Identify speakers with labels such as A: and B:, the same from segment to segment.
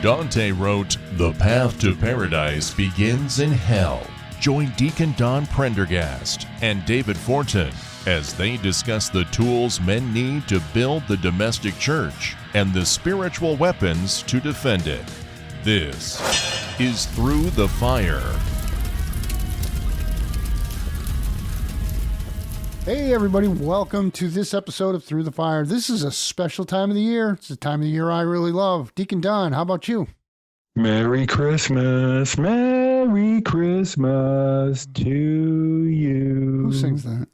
A: Dante wrote, "The path to paradise begins in hell." Join Deacon Don Prendergast and David Fortin as they discuss the tools men need to build the domestic church and the spiritual weapons to defend it. This is Through the Fire.
B: Hey everybody, welcome to this episode of Through the Fire. This is a special time of the year. It's a time of the year I really love. Deacon Don, how about you?
C: Merry Christmas, Merry Christmas to you.
B: Who sings that?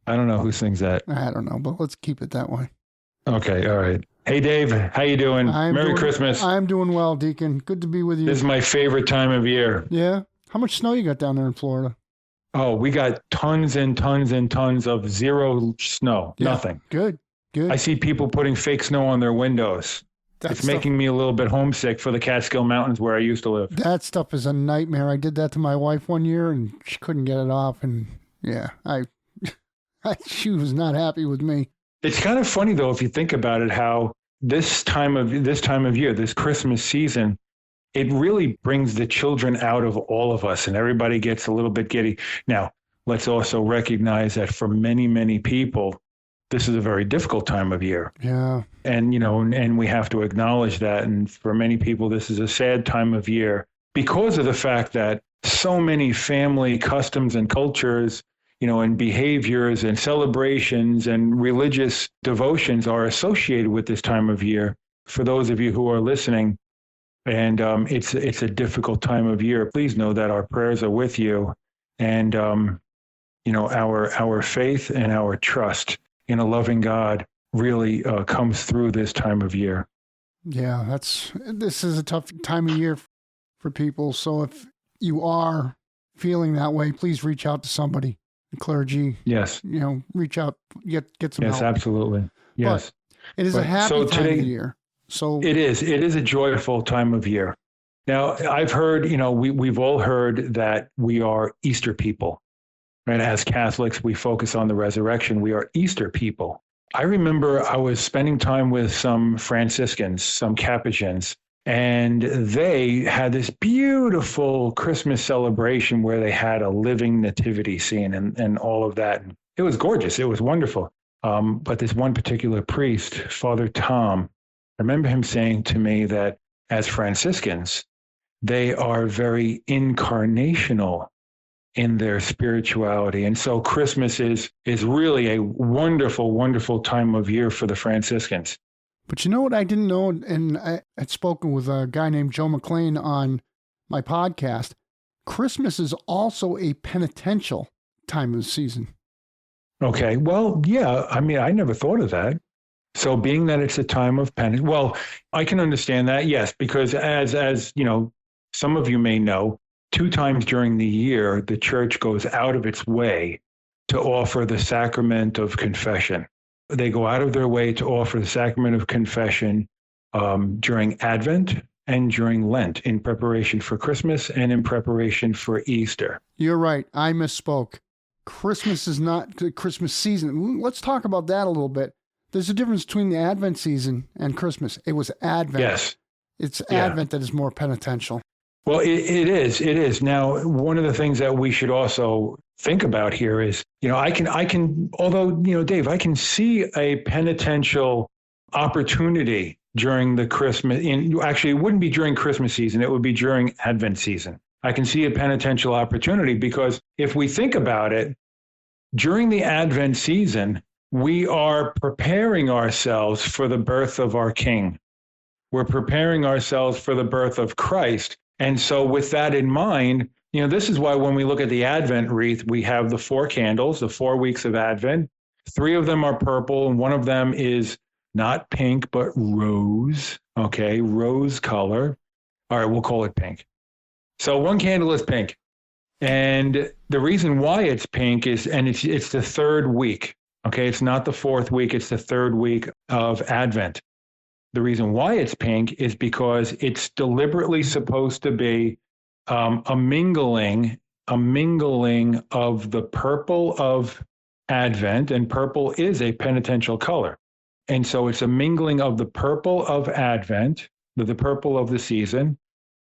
C: I don't know who sings that.
B: I don't know, but let's keep it that way.
C: Okay, all right. Hey Dave, how you doing? Merry Christmas.
B: I'm doing well, Deacon. Good to be with you.
C: This is my favorite time of year.
B: Yeah? How much snow you got down there in Florida?
C: Oh, we got tons and tons and tons of zero snow. Yeah, nothing.
B: Good.
C: I see people putting fake snow on their windows. It's making me a little bit homesick for the Catskill Mountains where I used to live.
B: That stuff is a nightmare. I did that to my wife one year and she couldn't get it off. And yeah, she was not happy with me.
C: It's kind of funny though, if you think about it, how this time of year, this Christmas season, it really brings the children out of all of us and everybody gets a little bit giddy. Now, let's also recognize that for many, many people, this is a very difficult time of year.
B: Yeah.
C: And, and we have to acknowledge that. And for many people, this is a sad time of year because of the fact that so many family customs and cultures, and behaviors and celebrations and religious devotions are associated with this time of year. For those of you who are listening, and it's a difficult time of year. Please know that our prayers are with you, and our faith and our trust in a loving God really comes through this time of year.
B: Yeah, this is a tough time of year for people. So if you are feeling that way, please reach out to somebody, the clergy.
C: Yes.
B: Reach out, get some help.
C: Yes, absolutely. Yes.
B: But it is a happy time of the year. So
C: it is a joyful time of year. Now, I've heard, we've all heard that we are Easter people. And as Catholics, we focus on the resurrection. We are Easter people. I remember I was spending time with some Franciscans, some Capuchins, and they had this beautiful Christmas celebration where they had a living nativity scene and all of that. It was gorgeous. It was wonderful. But this one particular priest, Father Tom, I remember him saying to me that as Franciscans, they are very incarnational in their spirituality. And so Christmas is really a wonderful, wonderful time of year for the Franciscans.
B: But you know what I didn't know? And I had spoken with a guy named Joe McLean on my podcast. Christmas is also a penitential time of the season. Okay.
C: Well, yeah. I mean, I never thought of that. So being that it's a time of penance, well, I can understand that, yes, because as some of you may know, 2 times during the year, the church goes out of its way to offer the sacrament of confession. They go out of their way to offer the sacrament of confession during Advent and during Lent in preparation for Christmas and in preparation for Easter.
B: You're right. I misspoke. Christmas is not the Christmas season. Let's talk about that a little bit. There's a difference between the Advent season and Christmas. It was Advent.
C: Yes.
B: It's Advent that is more penitential.
C: Well, it is. It is. Now, one of the things that we should also think about here is, I can, although, Dave, I can see a penitential opportunity during the Christmas, actually, it wouldn't be during Christmas season. It would be during Advent season. I can see a penitential opportunity because if we think about it, during the Advent season, we are preparing ourselves for the birth of our King. We're preparing ourselves for the birth of Christ. And so with that in mind, this is why when we look at the Advent wreath, we have the 4 candles, the 4 weeks of Advent. 3 of them are purple, and one of them is not pink, but rose. Okay, rose color. All right, we'll call it pink. So one candle is pink. And the reason why it's pink is, and it's the 3rd week. Okay, it's not the 4th week, it's the 3rd week of Advent. The reason why it's pink is because it's deliberately supposed to be a mingling of the purple of Advent, and purple is a penitential color. And so it's a mingling of the purple of Advent, the purple of the season,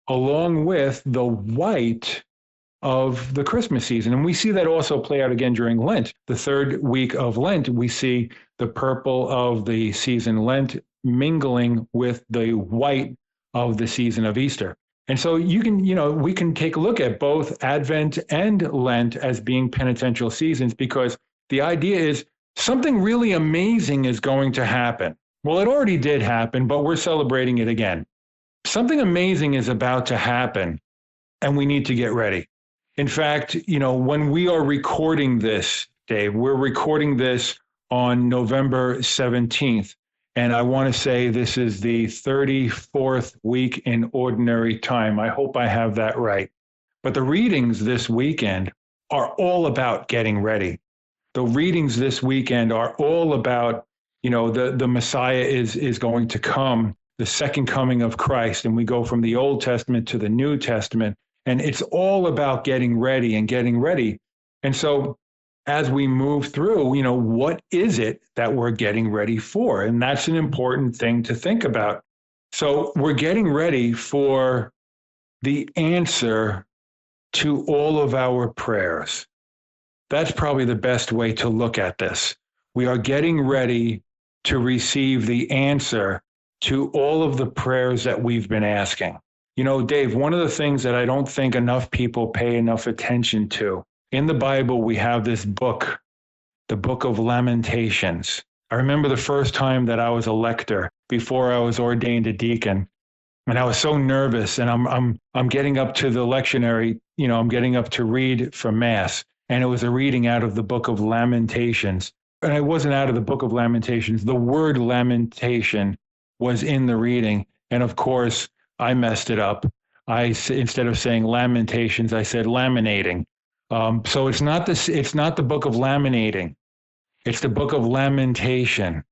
C: along with the white of the Christmas season. And we see that also play out again during Lent. The third week of Lent, we see the purple of the season Lent mingling with the white of the season of Easter. And so we can take a look at both Advent and Lent as being penitential seasons, because the idea is something really amazing is going to happen. Well, it already did happen, but we're celebrating it again. Something amazing is about to happen, and we need to get ready. In fact, when we are recording this, Dave, we're recording this on November 17th. And I want to say this is the 34th week in ordinary time. I hope I have that right. But the readings this weekend are all about getting ready. The readings this weekend are all about, the Messiah is going to come, the second coming of Christ. And we go from the Old Testament to the New Testament. And it's all about getting ready and getting ready. And so as we move through, what is it that we're getting ready for? And that's an important thing to think about. So we're getting ready for the answer to all of our prayers. That's probably the best way to look at this. We are getting ready to receive the answer to all of the prayers that we've been asking. Dave, one of the things that I don't think enough people pay enough attention to, in the Bible, we have this book, the book of Lamentations. I remember the first time that I was a lector before I was ordained a deacon, and I was so nervous, and I'm getting up to the lectionary, I'm getting up to read for Mass, and it was a reading out of the book of Lamentations. And it wasn't out of the book of Lamentations. The word lamentation was in the reading, and of course, I messed it up. Instead of saying Lamentations, I said laminating. So it's not the book of laminating. It's the book of lamentation.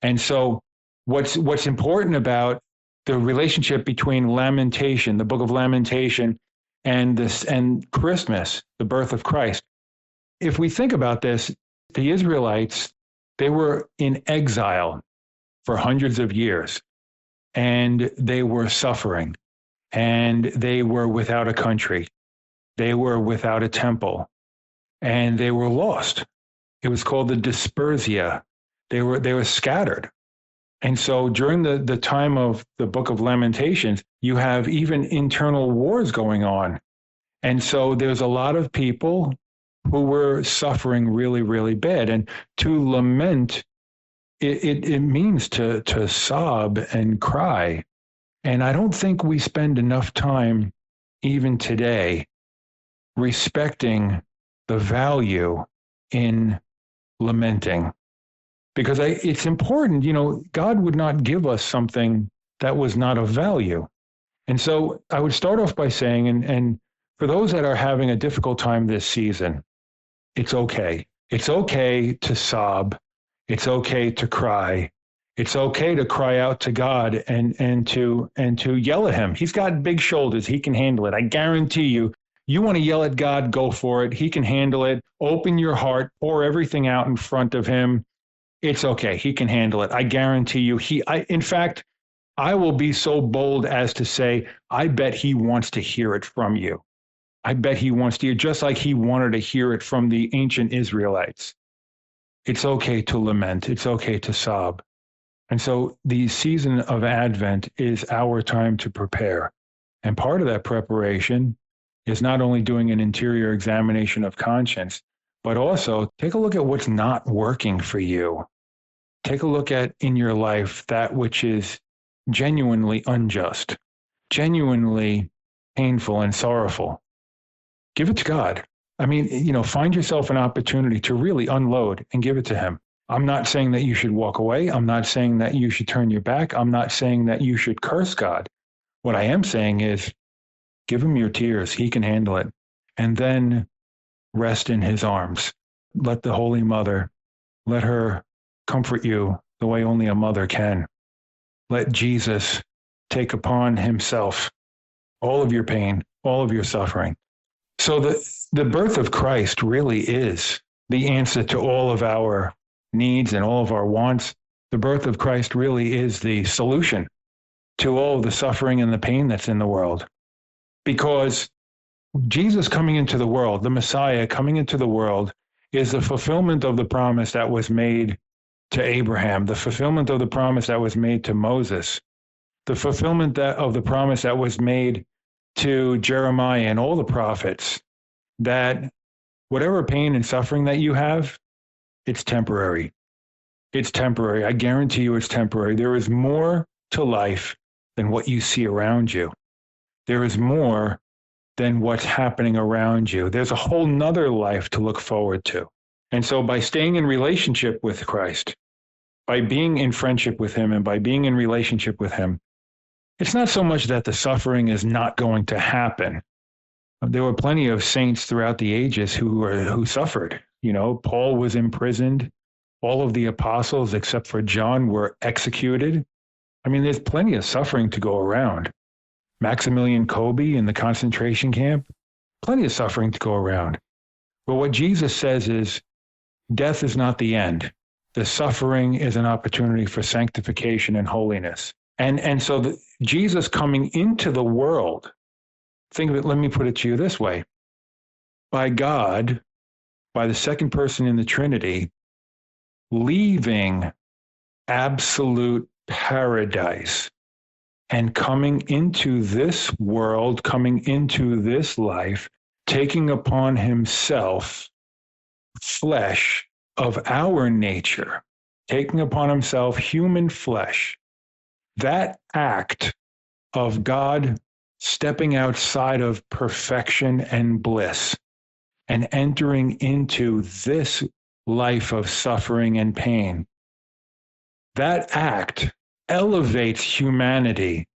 C: And so what's important about the relationship between lamentation, the book of Lamentation, and Christmas, the birth of Christ. If we think about this, the Israelites, they were in exile for hundreds of years, and they were suffering, and they were without a country. They were without a temple, and they were lost. It was called the dispersia. They were scattered. And so during the time of the book of Lamentations, you have even internal wars going on. And so there's a lot of people who were suffering really, really bad. And to lament, it means to sob and cry. And I don't think we spend enough time, even today, respecting the value in lamenting. Because it's important, God would not give us something that was not of value. And so I would start off by saying, and for those that are having a difficult time this season, it's okay. It's okay to sob. It's okay to cry. It's okay to cry out to God and to yell at him. He's got big shoulders. He can handle it. I guarantee you. You want to yell at God, go for it. He can handle it. Open your heart, pour everything out in front of him. It's okay. He can handle it. I guarantee you. In fact, I will be so bold as to say, I bet he wants to hear it from you. I bet he wants to hear, just like he wanted to hear it from the ancient Israelites. It's okay to lament. It's okay to sob. And so the season of Advent is our time to prepare. And part of that preparation is not only doing an interior examination of conscience, but also take a look at what's not working for you. Take a look at in your life that which is genuinely unjust, genuinely painful and sorrowful. Give it to God. I mean, find yourself an opportunity to really unload and give it to him. I'm not saying that you should walk away. I'm not saying that you should turn your back. I'm not saying that you should curse God. What I am saying is give him your tears. He can handle it. And then rest in his arms. Let the Holy Mother, let her comfort you the way only a mother can. Let Jesus take upon himself all of your pain, all of your suffering. So the birth of Christ really is the answer to all of our needs and all of our wants. The birth of Christ really is the solution to all the suffering and the pain that's in the world. Because Jesus coming into the world, the Messiah coming into the world, is the fulfillment of the promise that was made to Abraham, the fulfillment of the promise that was made to Moses, the fulfillment of the promise that was made to Jeremiah and all the prophets, that whatever pain and suffering that you have, it's temporary. It's temporary. I guarantee you it's temporary. There is more to life than what you see around you. There is more than what's happening around you. There's a whole nother life to look forward to. And so by staying in relationship with Christ, by being in friendship with him and by being in relationship with him, it's not so much that the suffering is not going to happen. There were plenty of saints throughout the ages who suffered. You know, Paul was imprisoned. All of the apostles, except for John, were executed. I mean, there's plenty of suffering to go around. Maximilian Kolbe in the concentration camp, plenty of suffering to go around. But what Jesus says is, death is not the end. The suffering is an opportunity for sanctification and holiness. And so Jesus coming into the world, think of it, let me put it to you this way. By God, by the second person in the Trinity, leaving absolute paradise and coming into this world, coming into this life, taking upon himself flesh of our nature, taking upon himself human flesh. That act of God stepping outside of perfection and bliss and entering into this life of suffering and pain, that act elevates humanity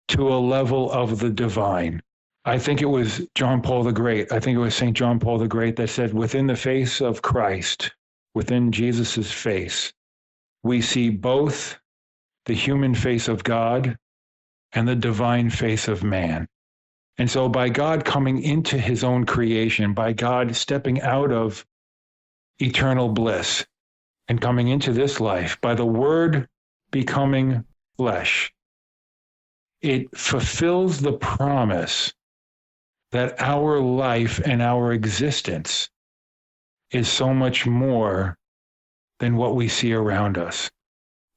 C: to a level of the divine. I think it was John Paul the Great. I think it was St. John Paul the Great that said, within the face of Christ, within Jesus's face, we see both the human face of God and the divine face of man. And so by God coming into his own creation, by God stepping out of eternal bliss and coming into this life, by the Word becoming flesh, it fulfills the promise that our life and our existence is so much more than what we see around us.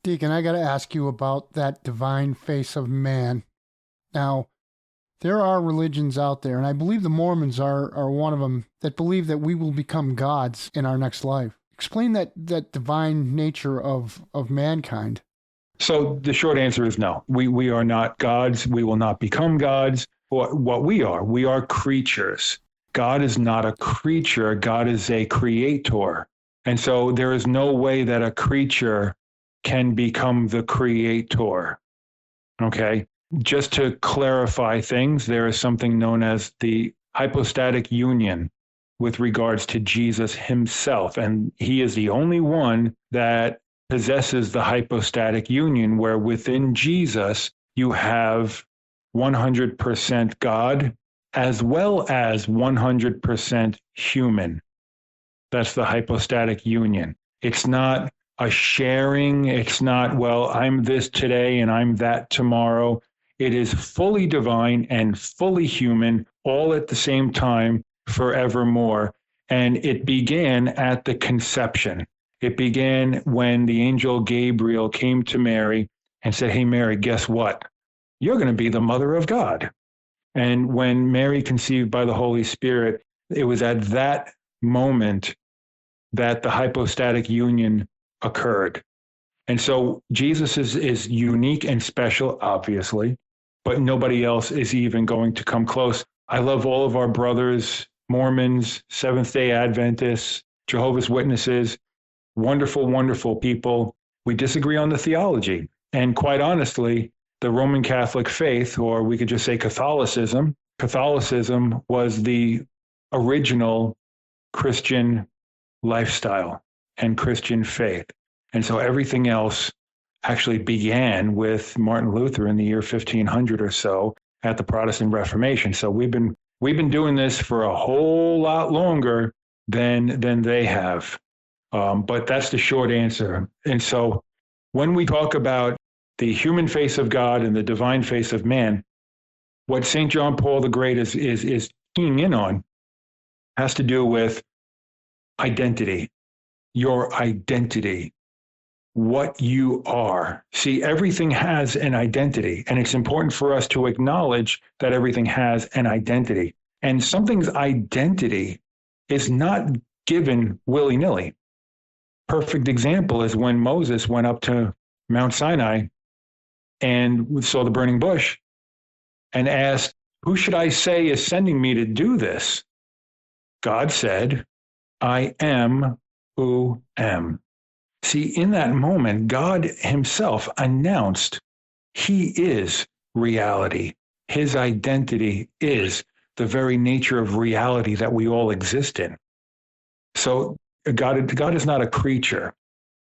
B: Deacon, I got to ask you about that divine face of man. Now, there are religions out there, and I believe the Mormons are one of them, that believe that we will become gods in our next life. Explain that divine nature of mankind.
C: So the short answer is no. We are not gods. We will not become gods. What we are creatures. God is not a creature. God is a creator. And so there is no way that a creature can become the creator. Okay? Just to clarify things, there is something known as the hypostatic union with regards to Jesus himself. And he is the only one that possesses the hypostatic union, where within Jesus you have 100% God as well as 100% human. That's the hypostatic union. It's not a sharing. It's not, well, I'm this today and I'm that tomorrow. It is fully divine and fully human, all at the same time, forevermore. And it began at the conception. It began when the angel Gabriel came to Mary and said, hey, Mary, guess what? You're going to be the mother of God. And when Mary conceived by the Holy Spirit, it was at that moment that the hypostatic union occurred. And so Jesus is unique and special, obviously, but nobody else is even going to come close. I love all of our brothers, Mormons, Seventh-day Adventists, Jehovah's Witnesses, wonderful, wonderful people. We disagree on the theology. And quite honestly, the Roman Catholic faith, or we could just say Catholicism was the original Christian lifestyle and Christian faith. And so everything else actually began with Martin Luther in the year 1500 or so at the Protestant Reformation. So we've been doing this for a whole lot longer than they have. But that's the short answer. And so when we talk about the human face of God and the divine face of man, what St. John Paul the Great is keying in on has to do with identity, your identity, what you are. See, everything has an identity, and it's important for us to acknowledge that everything has an identity. And something's identity is not given willy-nilly. Perfect example is when Moses went up to Mount Sinai and saw the burning bush and asked, "Who should I say is sending me to do this?" God said, "I am who am." See, in that moment, God himself announced he is reality. His identity is the very nature of reality that we all exist in. So God is not a creature.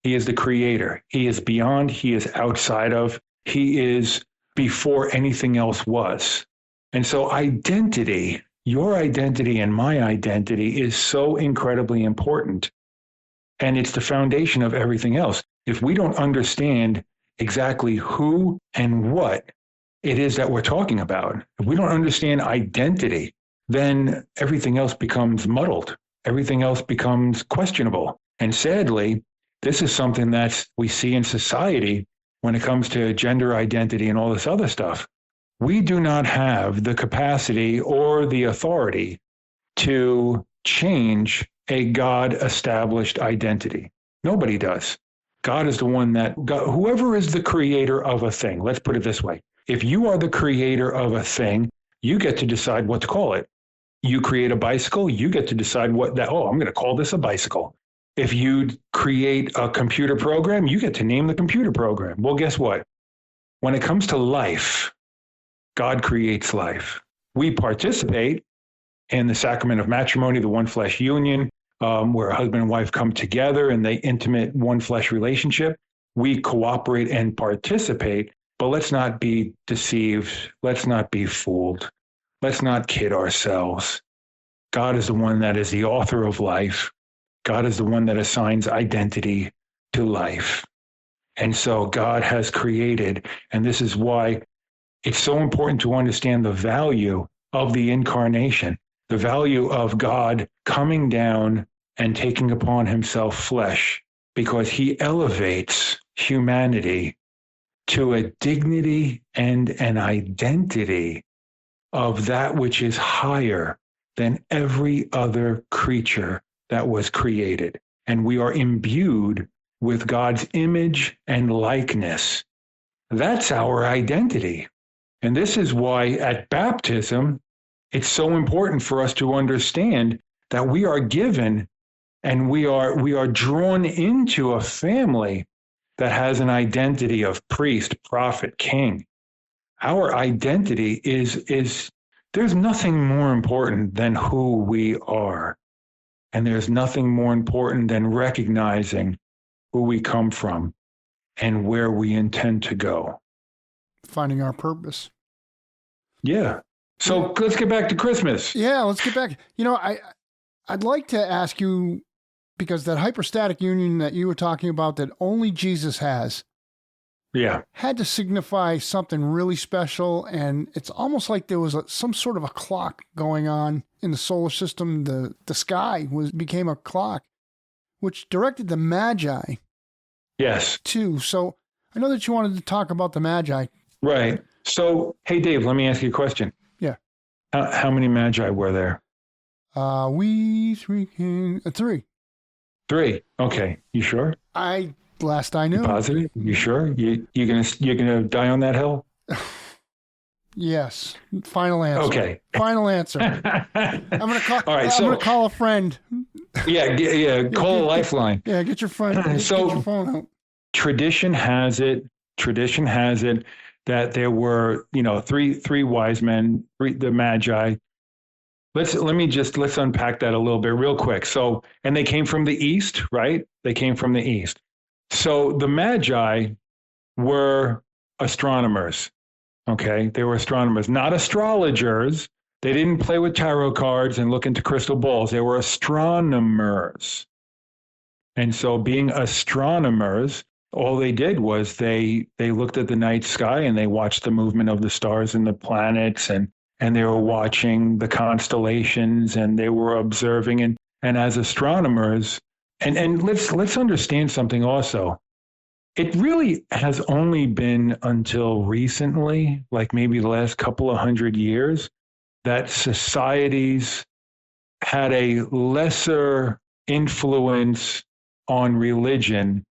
C: He is the creator. He is beyond, he is outside of, he is before anything else was. And so identity, your identity and my identity is so incredibly important. And it's the foundation of everything else. If we don't understand exactly who and what it is that we're talking about, if we don't understand identity, then everything else becomes muddled. Everything else becomes questionable. And sadly, this is something that we see in society when it comes to gender identity and all this other stuff. We do not have the capacity or the authority to change a God-established identity. Nobody does. God is the one whoever is the creator of a thing, let's put it this way. If you are the creator of a thing, you get to decide what to call it. You create a bicycle, you get to decide I'm going to call this a bicycle. If you create a computer program, you get to name the computer program. Well, guess what? When it comes to life, God creates life. We participate in the sacrament of matrimony, the one flesh union, where a husband and wife come together in the intimate one flesh relationship. We cooperate and participate, but let's not be deceived. Let's not be fooled. Let's not kid ourselves. God is the one that is the author of life. God is the one that assigns identity to life. And so God has created, and this is why it's so important to understand the value of the incarnation, the value of God coming down and taking upon himself flesh, because he elevates humanity to a dignity and an identity of that which is higher than every other creature that was created. And we are imbued with God's image and likeness. That's our identity. And this is why at baptism, it's so important for us to understand that we are given and we are drawn into a family that has an identity of priest, prophet, king. Our identity is there's nothing more important than who we are. And there's nothing more important than recognizing who we come from and where we intend to go.
B: Finding our purpose.
C: Yeah. So let's get back to Christmas.
B: Yeah, let's get back. I'd like to ask you, because that hypostatic union that you were talking about that only Jesus has, had to signify something really special. And it's almost like there was some sort of a clock going on in the solar system. The sky became a clock, which directed the Magi.
C: Yes.
B: Too. So I know that you wanted to talk about the Magi.
C: Right. So, hey, Dave, let me ask you a question.
B: Yeah.
C: How many Magi were there?
B: Three.
C: Three. Okay. You sure?
B: Last I knew.
C: You positive? You sure? You're gonna die on that hill?
B: Yes. Final answer.
C: Okay.
B: Final answer. I'm gonna call.
C: All right.
B: I'm gonna call a friend.
C: Yeah. Call a lifeline.
B: Yeah. Get your friend. Get your phone out.
C: Tradition has it that there were, three wise men, the Magi. Let's unpack that a little bit real quick. So, and they came from the east, right? They came from the east. So the Magi were astronomers. Okay, they were astronomers, not astrologers. They didn't play with tarot cards and look into crystal balls. They were astronomers. And so being astronomers, all they did was they looked at the night sky and they watched the movement of the stars and the planets, and they were watching the constellations, and they were observing, and as astronomers, and let's understand something also. It really has only been until recently, like maybe the last couple of 100 years, that societies had a lesser influence on religion.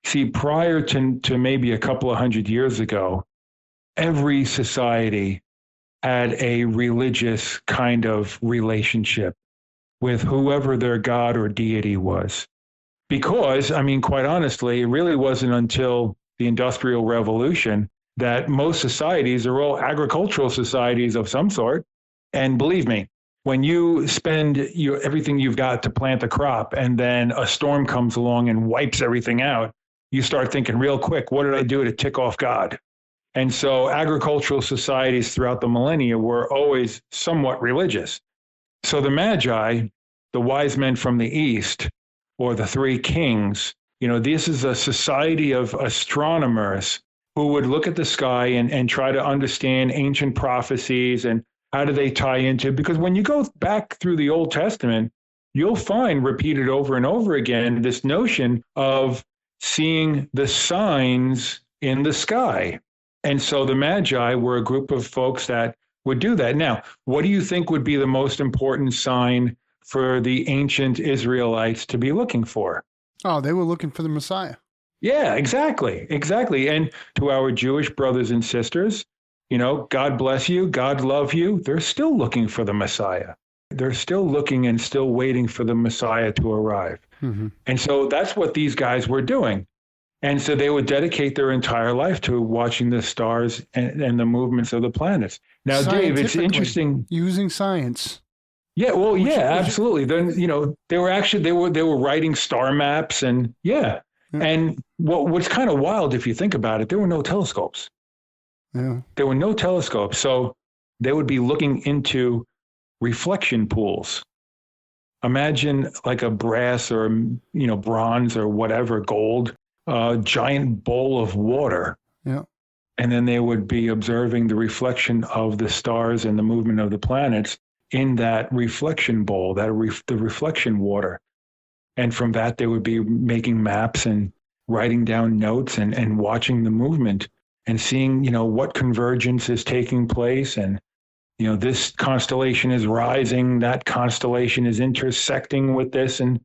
C: See, prior to maybe a couple of 100 years ago, every society had a religious kind of relationship with whoever their god or deity was. Because, I mean, quite honestly, it really wasn't until the Industrial Revolution that most societies are all agricultural societies of some sort. And believe me, when you spend everything you've got to plant a crop and then a storm comes along and wipes everything out, you start thinking real quick, what did I do to tick off God? And so agricultural societies throughout the millennia were always somewhat religious. So the Magi, the wise men from the East, or the three kings, this is a society of astronomers who would look at the sky and try to understand ancient prophecies and how do they tie into, because when you go back through the Old Testament, you'll find repeated over and over again this notion of seeing the signs in the sky. And so the Magi were a group of folks that would do that. Now, what do you think would be the most important sign for the ancient Israelites to be looking for?
B: Oh, they were looking for the Messiah.
C: Yeah, exactly. And to our Jewish brothers and sisters, God bless you, God love you. They're still looking for the Messiah. They're still looking and still waiting for the Messiah to arrive. Mm-hmm. And so that's what these guys were doing. And so they would dedicate their entire life to watching the stars and the movements of the planets. Now, Dave, it's interesting.
B: Using science.
C: Yeah, well, absolutely. Then, they were writing star maps and yeah. And what's kind of wild, if you think about it, there were no telescopes.
B: Yeah.
C: There were no telescopes. So they would be looking into reflection pools. Imagine like a brass or, bronze or whatever, gold, giant bowl of water.
B: Yeah.
C: And then they would be observing the reflection of the stars and the movement of the planets in that reflection bowl, the reflection water. And from that, they would be making maps and writing down notes and watching the movement and seeing, what convergence is taking place. And, this constellation is rising, that constellation is intersecting with this. And,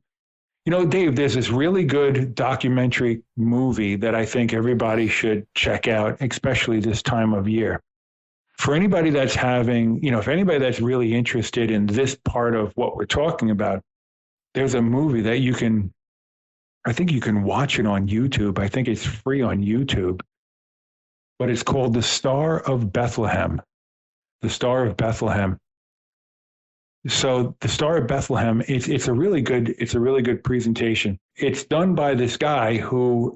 C: Dave, there's this really good documentary movie that I think everybody should check out, especially this time of year. For anybody that's if anybody that's really interested in this part of what we're talking about, there's a movie that I think you can watch it on YouTube. I think it's free on YouTube, but it's called The Star of Bethlehem. The Star of Bethlehem. So The Star of Bethlehem, it's a really good presentation. It's done by this guy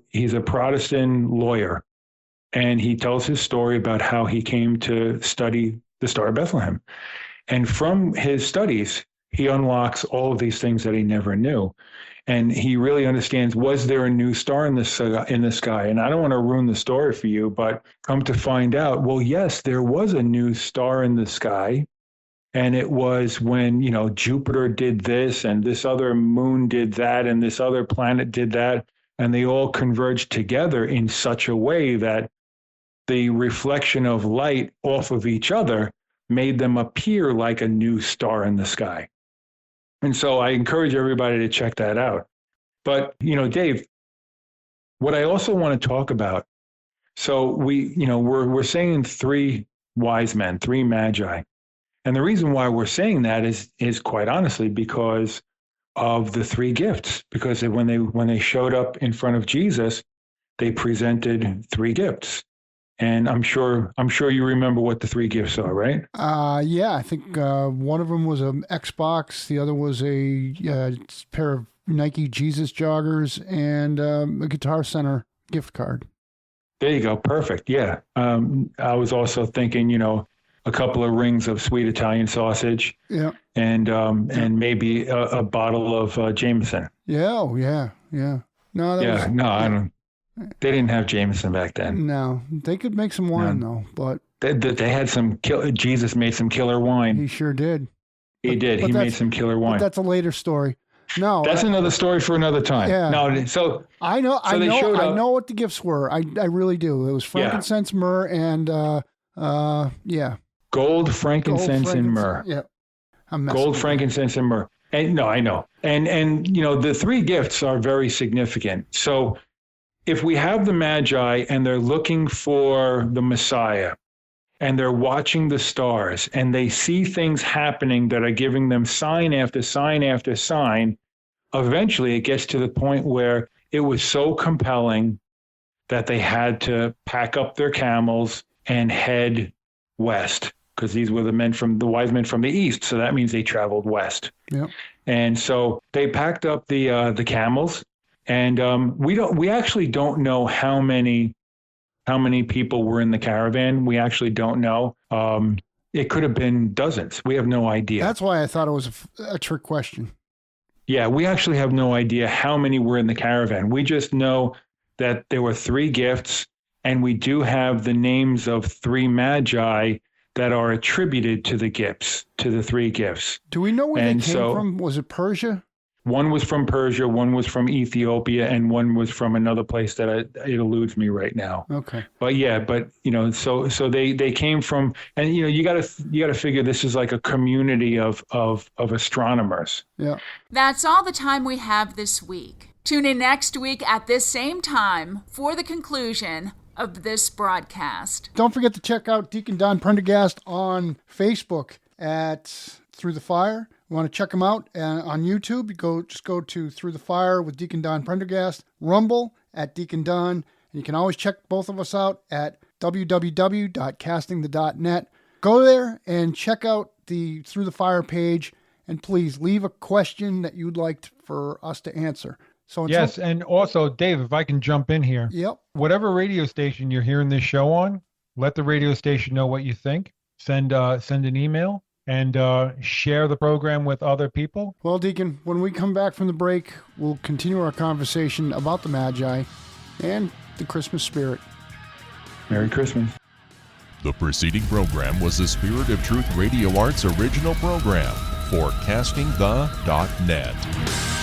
C: he's a Protestant lawyer. And he tells his story about how he came to study the Star of Bethlehem. And from his studies, he unlocks all of these things that he never knew. And he really understands, was there a new star in the sky? And I don't want to ruin the story for you, but come to find out, well, yes, there was a new star in the sky. And it was when, Jupiter did this and this other moon did that and this other planet did that. And they all converged together in such a way that the reflection of light off of each other made them appear like a new star in the sky. And so I encourage everybody to check that out. But, Dave, what I also want to talk about, so we're saying three wise men, three magi. And the reason why we're saying that is quite honestly because of the three gifts. Because when they showed up in front of Jesus, they presented three gifts. And I'm sure you remember what the three gifts are, right?
B: Yeah, I think one of them was an Xbox, the other was a pair of Nike Jesus joggers, and a Guitar Center gift card.
C: There you go, perfect. Yeah, I was also thinking, a couple of rings of sweet Italian sausage.
B: Yeah,
C: and maybe a bottle of Jameson.
B: Yeah, oh, yeah. No,
C: I don't. They didn't have Jameson back then.
B: No, they could make some wine though, but
C: They had some. Jesus made some killer wine.
B: he sure did.
C: He did. He made some killer wine.
B: But that's a later story. No,
C: that's another story for another time.
B: Yeah.
C: No, so
B: I know.
C: So
B: I know what the gifts were. I really do. It was frankincense, myrrh, and
C: gold, frankincense, and myrrh.
B: Yeah,
C: gold, frankincense, and myrrh. And no, I know. And the three gifts are very significant. So if we have the Magi and they're looking for the Messiah, and they're watching the stars, and they see things happening that are giving them sign after sign after sign, eventually it gets to the point where it was so compelling that they had to pack up their camels and head west, because these were the wise men from the east. So that means they traveled west.
B: Yeah.
C: And so they packed up the camels, and we actually don't know how many people were in the caravan. We actually don't know. It could have been dozens. We have no idea.
B: That's why I thought it was a trick question.
C: Yeah, we actually have no idea how many were in the caravan. We just know that there were three gifts, and we do have the names of three Magi that are attributed to the three gifts.
B: Do we know where they came from? Was it Persia?
C: One was from Persia, one was from Ethiopia, and one was from another place that it eludes me right now.
B: Okay.
C: But so they came from, and you got to figure this is like a community of astronomers.
B: Yeah.
D: That's all the time we have this week. Tune in next week at this same time for the conclusion of this broadcast.
B: Don't forget to check out Deacon Don Prendergast on Facebook at Through the Fire. You want to check them out on YouTube, just go to Through the Fire with Deacon Don Prendergast, Rumble at Deacon Don, and you can always check both of us out at www.castingthe.net. Go there and check out the Through the Fire page, and please leave a question that you'd like for us to answer.
E: Yes, and also, Dave, if I can jump in here.
B: Yep.
E: Whatever radio station you're hearing this show on, let the radio station know what you think. Send an email. And share the program with other people.
B: Well, Deacon, when we come back from the break, we'll continue our conversation about the Magi and the Christmas spirit.
C: Merry Christmas.
A: The preceding program was the Spirit of Truth Radio Arts original program for CastingThe.net.